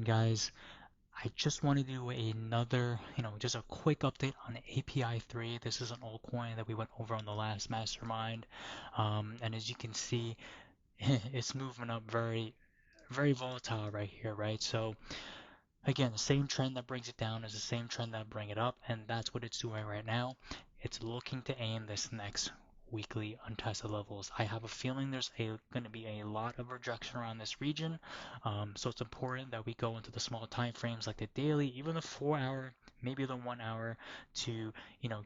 everyone, guys. I just want to do another, just a quick update on API3. This is an altcoin that we went over on the last mastermind. And as you can see, it's moving up very, very volatile right here, right? So again, the same trend that brings it down is the same trend that bring it up, and that's what it's doing right now. It's looking to aim this next weekly untested levels. I have a feeling there's going to be a lot of rejection around this region, so it's important that we go into the small time frames like the daily, even the 4 hour, maybe the 1 hour, to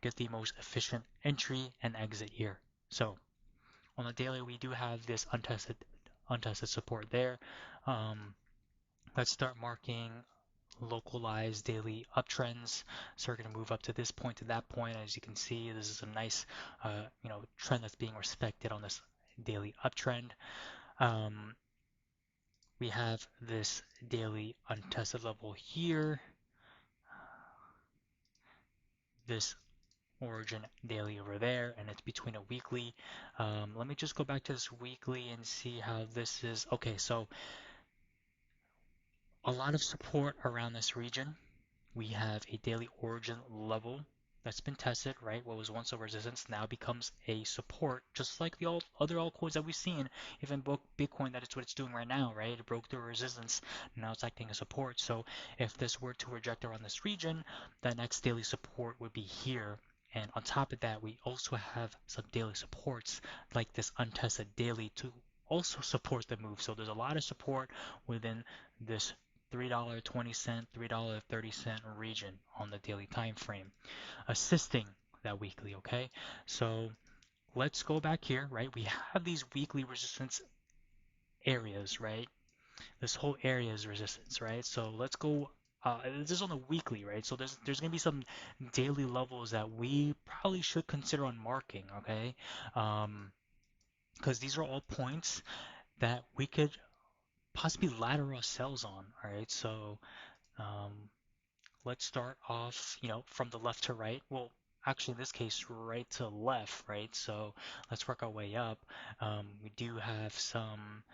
get the most efficient entry and exit here. So on the daily, we do have this untested support there. Um, let's start marking localized daily uptrends. So we're going to move up to this point to that point. As you can see, this is a nice, trend that's being respected on this daily uptrend. Um, we have this daily untested level here, this origin daily over there, and it's between a weekly. Let me just go back to this weekly and see how this is. Okay, so a lot of support around this region. We have a daily origin level that's been tested, right? What was once a resistance now becomes a support, just like the other altcoins that we've seen. Even Bitcoin, that is what it's doing right now, right? It broke through resistance, now it's acting as support. So if this were to reject around this region, the next daily support would be here. And on top of that, we also have some daily supports like this untested daily to also support the move. So there's a lot of support within this $3.20, $3.30 region on the daily time frame, assisting that weekly, okay? So let's go back here, right? We have these weekly resistance areas, right? This whole area is resistance, right? So let's go. This is on the weekly, right? So there's gonna be some daily levels that we probably should consider on marking, okay? Because these are all points that we could possibly ladder ourselves on, all right? So um, let's start off, from the left to right. Well, actually, in this case, right to left, right? So let's work our way up. We do have some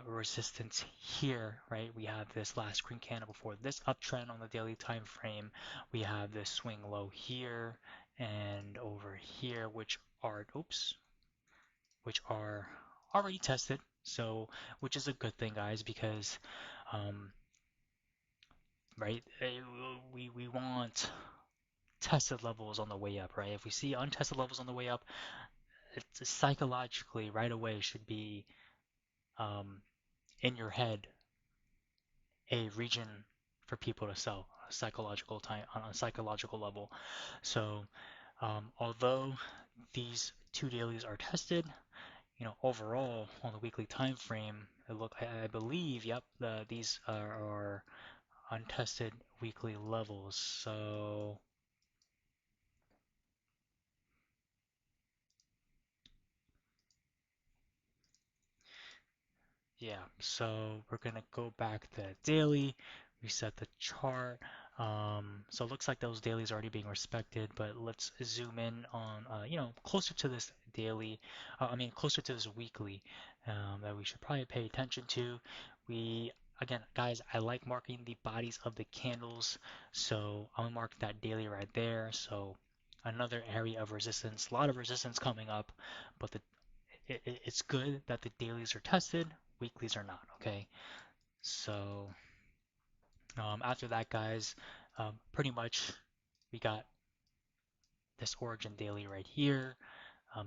resistance here, right? We have this last green candle before this uptrend on the daily time frame. We have this swing low here and over here, which are already tested. So, which is a good thing, guys, because um, right, we want tested levels on the way up, right? If we see untested levels on the way up, it's psychologically right away should be um, in your head a region for people to sell on a psychological level. So although these two dailies are tested, overall on the weekly time frame, I believe, yep, these are untested weekly levels. So yeah, so we're gonna go back to daily, reset the chart. So it looks like those dailies are already being respected, but let's zoom in on, closer to this daily, closer to this weekly, that we should probably pay attention to. Again, guys, I like marking the bodies of the candles, so I'm gonna mark that daily right there. So another area of resistance, a lot of resistance coming up, but it's good that the dailies are tested, weeklies are not, okay? So after that, guys, pretty much we got this origin daily right here,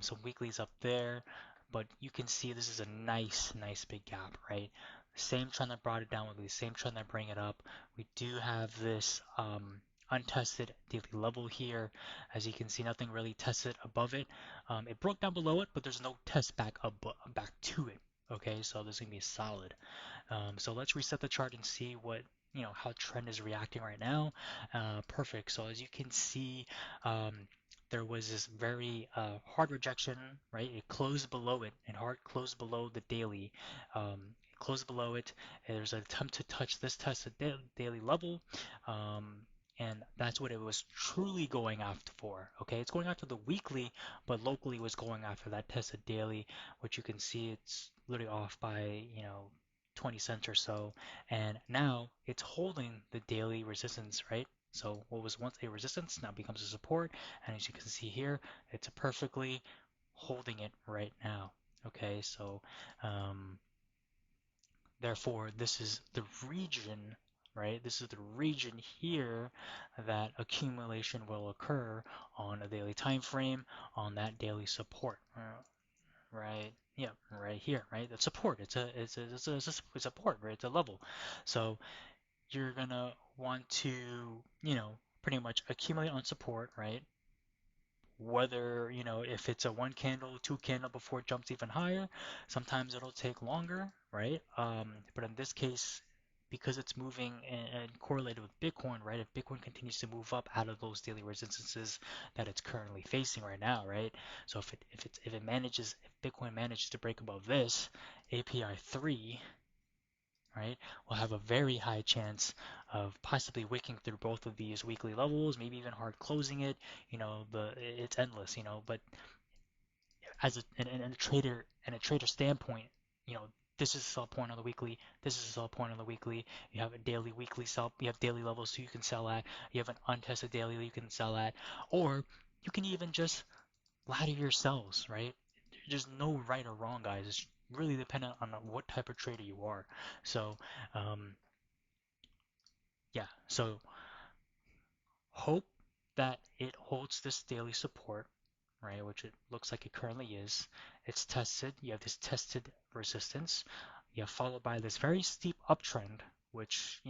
some weeklies up there, but you can see this is a nice big gap, right? Same trend that brought it down will be the same trend that bring it up. We do have this untested daily level here. As you can see, nothing really tested above it. It broke down below it, but there's no test back to it. Okay, so this is gonna be solid. So let's reset the chart and see how trend is reacting right now. Perfect. So as you can see, there was this very hard rejection, right? It closed below it and hard closed below the daily. It closed below it. There's an attempt to touch this tested daily level. And that's what it was truly going after for. Okay, it's going after the weekly, but locally was going after that tested daily, which you can see it's literally off by 20 cents or so, and now it's holding the daily resistance, right? So what was once a resistance now becomes a support, and as you can see here, it's perfectly holding it right now. Okay, so um, therefore this is the region, right? This is the region here that accumulation will occur on a daily time frame on that daily support. Right. Yeah, right here, right? That's support. It's a support, right? It's a level. So you're gonna want to, pretty much accumulate on support, right? Whether, if it's a one candle, two candle before it jumps even higher, sometimes it'll take longer, right? But in this case, because it's moving and correlated with Bitcoin, right? If Bitcoin continues to move up out of those daily resistances that it's currently facing right now, right? So if Bitcoin manages to break above this API3, right, will have a very high chance of possibly wicking through both of these weekly levels, maybe even hard closing it. It's endless, but as a trader standpoint, you know, this is a sell point on the weekly, this is a sell point on the weekly. You have a daily, weekly sell, you have daily levels so you can sell at, you have an untested daily you can sell at, or you can even just ladder your sells, right? There's no right or wrong, guys. It's really dependent on what type of trader you are. So, um, yeah, so hope that it holds this daily support, right, which it looks like it currently is. It's tested. You have this tested resistance. You have followed by this very steep uptrend, which,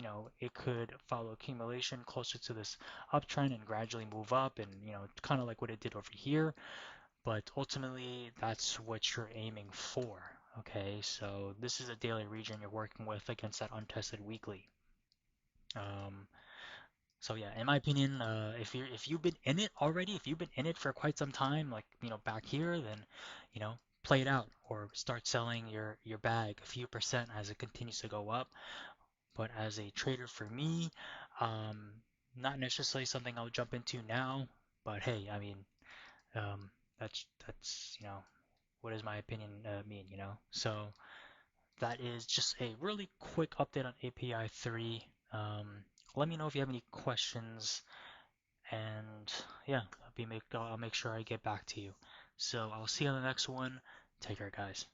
it could follow accumulation closer to this uptrend and gradually move up and, kind of like what it did over here. But ultimately, that's what you're aiming for. Okay, so this is a daily region you're working with against that untested weekly. Um, So yeah, in my opinion, if you've been in it already, if you've been in it for quite some time, like back here, then play it out or start selling your bag a few percent as it continues to go up. But as a trader for me, um, not necessarily something I'll jump into now. But hey, I mean, that's what does my opinion mean? So that is just a really quick update on API 3. Let me know if you have any questions and yeah, I'll make sure I get back to you. So I'll see you on the next one. Take care, guys.